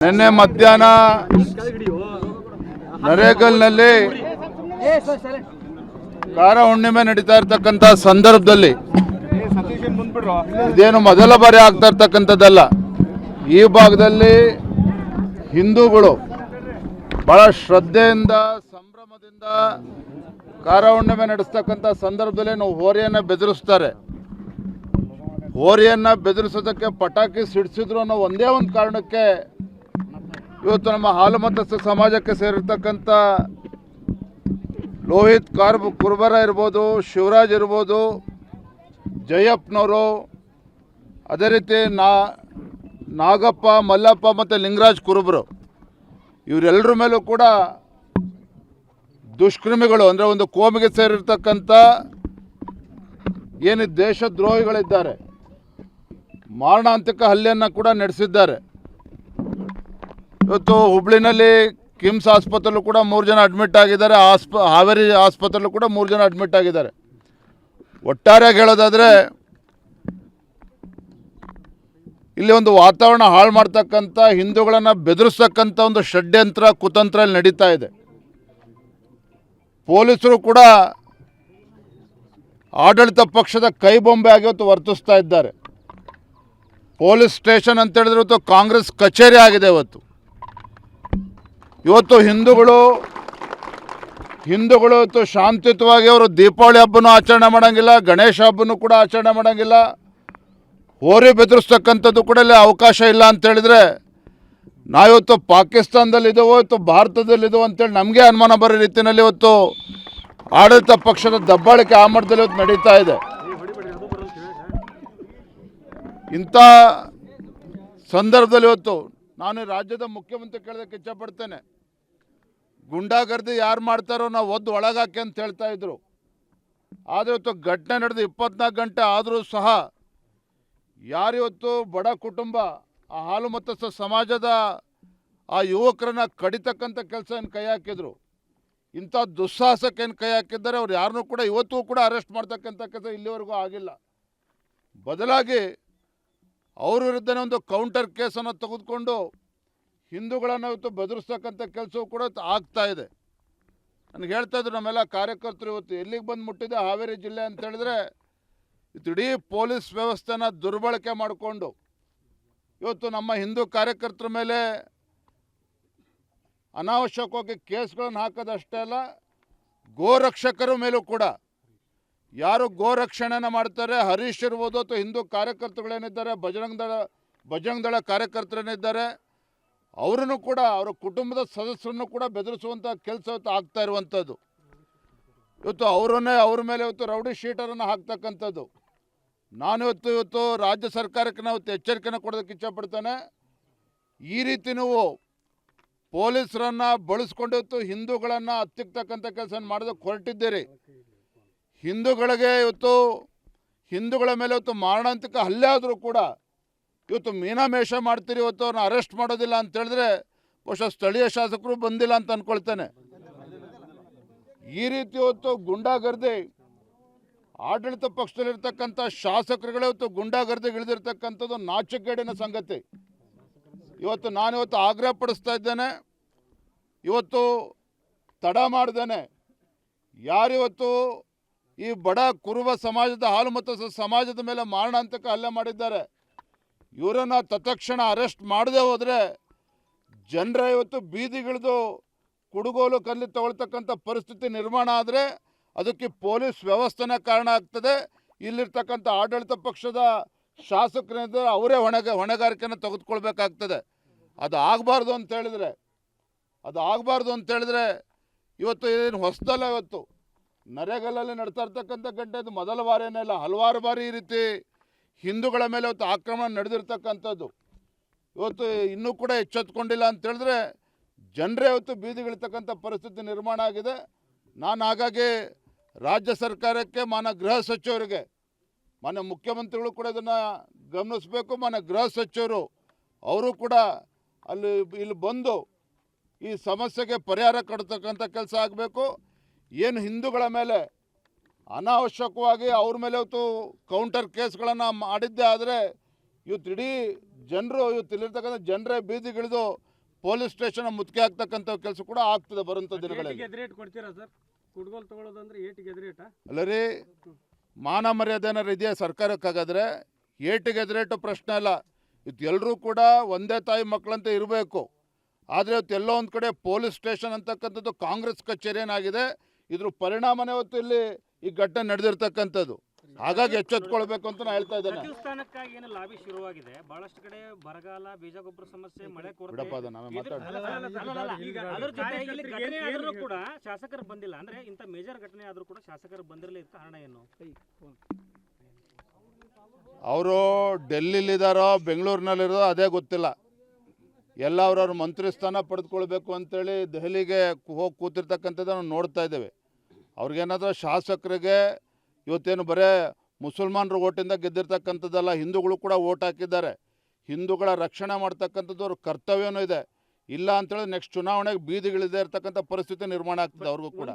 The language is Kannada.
ನಿನ್ನೆ ಮಧ್ಯಾಹ್ನ ನರೇಗಲ್ನಲ್ಲಿ ಕಾರ ಹುಣ್ಣಿಮೆ ನಡೀತಾ ಇರ್ತಕ್ಕಂಥ ಸಂದರ್ಭದಲ್ಲಿ ಇದೇನು ಮೊದಲ ಬಾರಿ ಆಗ್ತಾ ಇರ್ತಕ್ಕಂಥದ್ದಲ್ಲ. ಈ ಭಾಗದಲ್ಲಿ ಹಿಂದೂಗಳು ಬಹಳ ಶ್ರದ್ಧೆಯಿಂದ ಸಂಭ್ರಮದಿಂದ ಕಾರ ಹುಣ್ಣಿಮೆ ನಡೆಸ್ತಕ್ಕಂಥ ಸಂದರ್ಭದಲ್ಲಿ ಹೋರಿಯನ್ನು ಬೆದರಿಸ್ತಾರೆ. ಹೋರಿಯನ್ನು ಬೆದರಿಸೋದಕ್ಕೆ ಪಟಾಕಿ ಸಿಡಿಸಿದ್ರು ಅನ್ನೋ ಒಂದೇ ಒಂದು ಕಾರಣಕ್ಕೆ ಇವತ್ತು ನಮ್ಮ ಹಾಲು ಮತಸ್ಥ ಸಮಾಜಕ್ಕೆ ಸೇರಿರ್ತಕ್ಕಂಥ ಲೋಹಿತ್ ಕುರ್ಬರ ಇರ್ಬೋದು, ಶಿವರಾಜ್ ಇರ್ಬೋದು, ಜಯಪ್ಪನವರು, ಅದೇ ರೀತಿ ನಾಗಪ್ಪ, ಮಲ್ಲಪ್ಪ ಮತ್ತು ಲಿಂಗರಾಜ್ ಕುರುಬರು, ಇವರೆಲ್ಲರ ಮೇಲೂ ಕೂಡ ದುಷ್ಕರ್ಮಿಗಳು ಅಂದರೆ ಒಂದು ಕೋಮಿಗೆ ಸೇರಿರ್ತಕ್ಕಂಥ ಏನು ದೇಶದ್ರೋಹಿಗಳಿದ್ದಾರೆ, ಮಾರಣಾಂತಿಕ ಹಲ್ಲೆಯನ್ನು ಕೂಡ ನಡೆಸಿದ್ದಾರೆ. ಇವತ್ತು ಹುಬ್ಳಿನಲ್ಲಿ ಕಿಮ್ಸ್ ಆಸ್ಪತ್ರೆಯಲ್ಲೂ ಕೂಡ 3 ಜನ ಅಡ್ಮಿಟ್ ಆಗಿದ್ದಾರೆ. ಹಾವೇರಿ ಆಸ್ಪತ್ರೆಯಲ್ಲೂ ಕೂಡ 3 ಜನ ಅಡ್ಮಿಟ್ ಆಗಿದ್ದಾರೆ. ಒಟ್ಟಾರೆಯಾಗಿ ಹೇಳೋದಾದರೆ ಇಲ್ಲಿ ಒಂದು ವಾತಾವರಣ ಹಾಳು ಮಾಡ್ತಕ್ಕಂಥ, ಹಿಂದೂಗಳನ್ನು ಬೆದರಿಸ್ತಕ್ಕಂಥ ಒಂದು ಷಡ್ಯಂತ್ರ ಕುತಂತ್ರ ಇಲ್ಲಿ ನಡೀತಾ ಇದೆ. ಪೊಲೀಸರು ಕೂಡ ಆಡಳಿತ ಪಕ್ಷದ ಕೈಬೊಂಬೆ ಆಗಿ ಇವತ್ತು ವರ್ತಿಸ್ತಾ ಇದ್ದಾರೆ. ಪೊಲೀಸ್ ಸ್ಟೇಷನ್ ಅಂತ ಹೇಳಿದ್ರೆ ಇವತ್ತು ಕಾಂಗ್ರೆಸ್ ಕಚೇರಿ ಆಗಿದೆ. ಇವತ್ತು ಹಿಂದೂಗಳು ಇವತ್ತು ಶಾಂತಿಯುತವಾಗಿ ಅವರು ದೀಪಾವಳಿ ಹಬ್ಬನೂ ಆಚರಣೆ ಮಾಡೋಂಗಿಲ್ಲ, ಗಣೇಶ ಹಬ್ಬನೂ ಕೂಡ ಆಚರಣೆ ಮಾಡೋಂಗಿಲ್ಲ, ಹೋರಿ ಬೆದರಿಸ್ತಕ್ಕಂಥದ್ದು ಕೂಡ ಇಲ್ಲಿ ಅವಕಾಶ ಇಲ್ಲ ಅಂತೇಳಿದರೆ ನಾವಿವತ್ತು ಪಾಕಿಸ್ತಾನದಲ್ಲಿದ್ದೇವೋ ಇವತ್ತು ಭಾರತದಲ್ಲಿದ್ದೇವೋ ಅಂತೇಳಿ ನಮಗೆ ಅನುಮಾನ ಬರೋ ರೀತಿಯಲ್ಲಿ ಇವತ್ತು ಆಡಳಿತ ಪಕ್ಷದ ದಬ್ಬಾಳಿಕೆ ಆ ಮಟ್ಟದಲ್ಲಿ ಇವತ್ತು ನಡೀತಾ ಇದೆ. ಇಂಥ ಸಂದರ್ಭದಲ್ಲಿ ಇವತ್ತು ನಾನು ರಾಜ್ಯದ ಮುಖ್ಯಮಂತ್ರಿ ಕೇಳೋದಕ್ಕೆ ಇಚ್ಛಪಡ್ತೇನೆ. ಗುಂಡಾಗರ್ದಿ ಯಾರು ಮಾಡ್ತಾರೋ ನಾವು ಒದ್ದು ಒಳಗಾಕಿ ಅಂತ ಹೇಳ್ತಾ ಇದ್ರು. ಆದರೆ ಇವತ್ತು ಘಟನೆ ನಡೆದು 24 ಗಂಟೆ ಆದರೂ ಸಹ ಯಾರಿವತ್ತು ಬಡ ಕುಟುಂಬ ಆ ಹಾಲು ಮತಸ್ಥ ಸಮಾಜದ ಆ ಯುವಕರನ್ನ ಕಡಿತಕ್ಕಂಥ ಕೆಲಸ ಏನು ಕೈ ಹಾಕಿದ್ರು, ಇಂಥ ದುಸ್ಸಾಹಸಕ್ಕೆ ಏನು ಕೈ ಹಾಕಿದ್ದಾರೆ, ಅವ್ರು ಯಾರನ್ನೂ ಕೂಡ ಇವತ್ತು ಕೂಡ ಅರೆಸ್ಟ್ ಮಾಡ್ತಕ್ಕಂಥ ಕೆಲಸ ಇಲ್ಲಿವರೆಗೂ ಆಗಿಲ್ಲ. ಬದಲಾಗಿ ಅವ್ರ ವಿರುದ್ಧನೇ ಒಂದು ಕೌಂಟರ್ ಕೇಸನ್ನು ತೆಗೆದುಕೊಂಡು ಹಿಂದೂಗಳನ್ನು ಇವತ್ತು ಬೆದರಿಸ್ತಕ್ಕಂಥ ಕೆಲಸವೂ ಕೂಡ ಆಗ್ತಾ ಇದೆ. ನನಗೆ ಹೇಳ್ತಾ ಇದ್ರು ನಮ್ಮೆಲ್ಲ ಕಾರ್ಯಕರ್ತರು ಇವತ್ತು ಎಲ್ಲಿಗೆ ಬಂದು ಮುಟ್ಟಿದೆ ಹಾವೇರಿ ಜಿಲ್ಲೆ ಅಂತ ಹೇಳಿದ್ರೆ ಇಡೀ ಪೊಲೀಸ್ ವ್ಯವಸ್ಥೆನ ದುರ್ಬಳಕೆ ಮಾಡಿಕೊಂಡು ಇವತ್ತು ನಮ್ಮ ಹಿಂದೂ ಕಾರ್ಯಕರ್ತರ ಮೇಲೆ ಅನಾವಶ್ಯಕವಾಗಿ ಕೇಸ್ಗಳನ್ನು ಹಾಕೋದಷ್ಟೇ ಅಲ್ಲ, ಗೋರಕ್ಷಕರ ಮೇಲೂ ಕೂಡ ಯಾರು ಗೋರಕ್ಷಣೆನ ಮಾಡ್ತಾರೆ, ಹರೀಶ್ ಇರ್ಬೋದು ಅಥವಾ ಹಿಂದೂ ಕಾರ್ಯಕರ್ತರುಗಳೇನಿದ್ದಾರೆ, ಬಜರಂಗ್ ದಳ ಕಾರ್ಯಕರ್ತರೇನಿದ್ದಾರೆ, ಅವರನ್ನು ಕೂಡ ಅವರ ಕುಟುಂಬದ ಸದಸ್ಯರನ್ನು ಕೂಡ ಬೆದರಿಸುವಂಥ ಕೆಲಸ ಇವತ್ತು ಆಗ್ತಾ ಇರುವಂಥದ್ದು. ಇವತ್ತು ಅವ್ರ ಮೇಲೆ ಇವತ್ತು ರೌಡಿ ಶೀಟರನ್ನು ಹಾಕ್ತಕ್ಕಂಥದ್ದು. ನಾನು ಇವತ್ತು ರಾಜ್ಯ ಸರ್ಕಾರಕ್ಕೆ ನಾವು ಎಚ್ಚರಿಕೆನ ಕೊಡೋದಕ್ಕೆ ಇಚ್ಛಪಡ್ತೇನೆ. ಈ ರೀತಿ ನೀವು ಪೊಲೀಸರನ್ನು ಬಳಸ್ಕೊಂಡು ಇವತ್ತು ಹಿಂದೂಗಳನ್ನು ಹತ್ತಿಕ್ತಕ್ಕಂಥ ಕೆಲಸ ಮಾಡೋದಕ್ಕೆ ಹೊರಟಿದ್ದೀರಿ. ಹಿಂದೂಗಳಿಗೆ ಇವತ್ತು ಹಿಂದೂಗಳ ಮೇಲೆ ಇವತ್ತು ಮಾರಣಾಂತಿಕ ಹಲ್ಲೆ ಆದರೂ ಕೂಡ ಇವತ್ತು ಮೀನಾಮೇಷ ಮಾಡ್ತೀರಿ, ಇವತ್ತು ಅವ್ರನ್ನ ಅರೆಸ್ಟ್ ಮಾಡೋದಿಲ್ಲ ಅಂತ ಹೇಳಿದ್ರೆ ಬಹುಶಃ ಸ್ಥಳೀಯ ಶಾಸಕರು ಬಂದಿಲ್ಲ ಅಂತ ಅಂದ್ಕೊಳ್ತೇನೆ. ಈ ರೀತಿ ಇವತ್ತು ಗುಂಡಾಗರ್ದಿ ಆಡಳಿತ ಪಕ್ಷದಲ್ಲಿರ್ತಕ್ಕಂಥ ಶಾಸಕರುಗಳೇ ಇವತ್ತು ಗುಂಡಾಗರ್ದಿಗೆ ಇಳಿದಿರ್ತಕ್ಕಂಥದ್ದು ನಾಚಿಕೆಗೇಡಿನ ಸಂಗತಿ. ನಾನಿವತ್ತು ಆಗ್ರಹ ಪಡಿಸ್ತಾ ಇದ್ದೇನೆ, ಇವತ್ತು ತಡ ಮಾಡ್ದೇನೆ ಯಾರಿವತ್ತು ಈ ಬಡ ಕುರುಬ ಸಮಾಜದ ಹಾಲು ಮತ್ತು ಸಮಾಜದ ಮೇಲೆ ಮಾರಣಾಂತಿಕ ಹಲ್ಲೆ ಮಾಡಿದ್ದಾರೆ, ಇವರನ್ನು ತತ್ಕ್ಷಣ ಅರೆಸ್ಟ್ ಮಾಡದೆ ಹೋದರೆ ಜನರ ಇವತ್ತು ಬೀದಿಗಿಳಿದು ಕುಡುಗೋಲು ಕಲ್ಲಿ ತಗೊಳ್ತಕ್ಕಂಥ ಪರಿಸ್ಥಿತಿ ನಿರ್ಮಾಣ ಆದರೆ ಅದಕ್ಕೆ ಪೊಲೀಸ್ ವ್ಯವಸ್ಥೆನೇ ಕಾರಣ ಆಗ್ತದೆ. ಇಲ್ಲಿರ್ತಕ್ಕಂಥ ಆಡಳಿತ ಪಕ್ಷದ ಶಾಸಕರಿದ್ದಾರೆ ಅವರೇ ಹೊಣೆಗಾರಿಕೆಯನ್ನು ತೆಗೆದುಕೊಳ್ಬೇಕಾಗ್ತದೆ. ಅದು ಆಗಬಾರ್ದು ಅಂತೇಳಿದ್ರೆ ಇವತ್ತು ಏನು ಹೊಸದಲ್ಲ. ಇವತ್ತು ನರೇಗಲ್ಲಲ್ಲಿ ನಡ್ತಾ ಇರ್ತಕ್ಕಂಥ ಗಂಟೆ ಇದು ಮೊದಲ ಬಾರಿಯೇ ಇಲ್ಲ, ಹಲವಾರು ಬಾರಿ ಈ ರೀತಿ ಹಿಂದೂಗಳ ಮೇಲೆ ಇವತ್ತು ಆಕ್ರಮಣ ನಡೆದಿರ್ತಕ್ಕಂಥದ್ದು. ಇವತ್ತು ಇನ್ನೂ ಕೂಡ ಎಚ್ಚೆತ್ತುಕೊಂಡಿಲ್ಲ ಅಂತೇಳಿದ್ರೆ ಜನರೇ ಇವತ್ತು ಬೀದಿಗಿಳಿತಕ್ಕಂಥ ಪರಿಸ್ಥಿತಿ ನಿರ್ಮಾಣ ಆಗಿದೆ. ನಾನು ಹಾಗಾಗಿ ರಾಜ್ಯ ಸರ್ಕಾರಕ್ಕೆ, ಮಾನ್ಯ ಗೃಹ ಸಚಿವರಿಗೆ, ಮಾನ್ಯ ಮುಖ್ಯಮಂತ್ರಿಗಳು ಕೂಡ ಇದನ್ನು ಗಮನಿಸಬೇಕು. ಮಾನ್ಯ ಗೃಹ ಸಚಿವರು ಅವರು ಕೂಡ ಇಲ್ಲಿ ಬಂದು ಈ ಸಮಸ್ಯೆಗೆ ಪರಿಹಾರ ಕೊಡ್ತಕ್ಕಂಥ ಕೆಲಸ ಆಗಬೇಕು. ಏನು ಹಿಂದೂಗಳ ಮೇಲೆ ಅನಾವಶ್ಯಕವಾಗಿ ಅವ್ರ ಮೇಲೆ ಇವತ್ತು ಕೌಂಟರ್ ಕೇಸ್ಗಳನ್ನು ಮಾಡಿದ್ದೇ ಆದರೆ ಇವತ್ತು ಇಡೀ ಜನರು ಇಲ್ಲಿರ್ತಕ್ಕಂಥ ಜನರೇ ಬೀದಿಗಿಳಿದು ಪೊಲೀಸ್ ಸ್ಟೇಷನ್ ಮುತ್ತಿಗೆ ಆಗ್ತಕ್ಕಂಥ ಕೆಲಸ ಕೂಡ ಆಗ್ತದೆ ಬರುವಂಥ ದಿನಗಳಲ್ಲಿ. ಕೊಡ್ತೀರಾ ಸರ್ ಕುಡ್ಗೋಲ್ ತಗೊಳ್ಳೋದಂದ್ರೆ ಏಟಿಗೆ ಎದುರೇಟ ಅಲ್ಲ ರೀ, ಮಾನ ಮರ್ಯಾದೆ ಏನಾರು ಇದೆಯಾ ಸರ್ಕಾರಕ್ಕಾಗಾದ್ರೆ? ಏಟಿಗೆ ಎದುರೇಟು ಪ್ರಶ್ನೆ ಅಲ್ಲ. ಇದು ಎಲ್ಲರೂ ಕೂಡ ಒಂದೇ ತಾಯಿ ಮಕ್ಕಳಂತ ಇರಬೇಕು. ಆದರೆ ಇವತ್ತು ಎಲ್ಲೋ ಒಂದು ಕಡೆ ಪೊಲೀಸ್ ಸ್ಟೇಷನ್ ಅಂತಕ್ಕಂಥದ್ದು ಕಾಂಗ್ರೆಸ್ ಕಚೇರಿ ಏನಾಗಿದೆ, ಇದ್ರ ಪರಿಣಾಮನೇ ಹೊತ್ತು ಇಲ್ಲಿ ಈ ಘಟನೆ ನಡೆದಿರ್ತಕ್ಕಂಥದ್ದು. ಹಾಗಾಗಿ ಎಚ್ಚೆತ್ಕೊಳ್ಬೇಕು ಅಂತ ನಾನು ಹೇಳ್ತಾ ಇದ್ದೇನೆ. ಸ್ಥಾನಕ್ಕಾಗಿ ಏನು ಲಾಬಿ ಶುರುವಾಗಿದೆ. ಬಹಳಷ್ಟು ಕಡೆ ಬರಗಾಲ, ಬೀಜ ಗೊಬ್ಬರ ಸಮಸ್ಯೆ, ಮಳೆ ಕೊರತೆ. ಬಿಡಪ್ಪ ಅದನ್ನ ನಾವೇ ಮಾತಾಡ್ತೀವಿ. ಅದ್ರ ಜೊತೆ ಇಲ್ಲಿ ಘಟನೆ ಆದ್ರೂ ಕೂಡ ಶಾಸಕರು ಬಂದಿಲ್ಲ. ಅಂದ್ರೆ ಇಂಥ ಮೇಜರ್ ಘಟನೆ ಆದ್ರೂ ಕೂಡ ಶಾಸಕರು ಬಂದಿರಲಿ, ಕಾರಣ ಏನು? ಅವರು ಡೆಲ್ಲಿಲಿದ್ದಾರೋ ಬೆಂಗಳೂರಿನಲ್ಲಿರೋ ಅದೇ ಗೊತ್ತಿಲ್ಲ. ಎಲ್ಲ ಅವ್ರವ್ರ ಮಂತ್ರಿ ಸ್ಥಾನ ಪಡೆದುಕೊಳ್ಬೇಕು ಅಂತೇಳಿ ದೆಹಲಿಗೆ ಹೋಗಿ ಕೂತಿರ್ತಕ್ಕಂಥದ್ದು ನಾವು ನೋಡ್ತಾ ಇದ್ದೇವೆ. ಅವ್ರಿಗೇನಾದರೂ ಶಾಸಕರಿಗೆ ಇವತ್ತೇನು ಬರೇ ಮುಸಲ್ಮಾನರು ಓಟಿಂದ ಗೆದ್ದಿರ್ತಕ್ಕಂಥದ್ದಲ್ಲ, ಹಿಂದೂಗಳು ಕೂಡ ಓಟ್ ಹಾಕಿದ್ದಾರೆ. ಹಿಂದೂಗಳ ರಕ್ಷಣೆ ಮಾಡ್ತಕ್ಕಂಥದ್ದು ಅವ್ರ ಕರ್ತವ್ಯನೂ ಇದೆ. ಇಲ್ಲ ಅಂತೇಳಿ ನೆಕ್ಸ್ಟ್ ಚುನಾವಣೆಗೆ ಬೀದಿಗಳಿದೆ ಇರ್ತಕ್ಕಂಥ ಪರಿಸ್ಥಿತಿ ನಿರ್ಮಾಣ ಆಗ್ತದೆ ಅವ್ರಿಗೂ ಕೂಡ.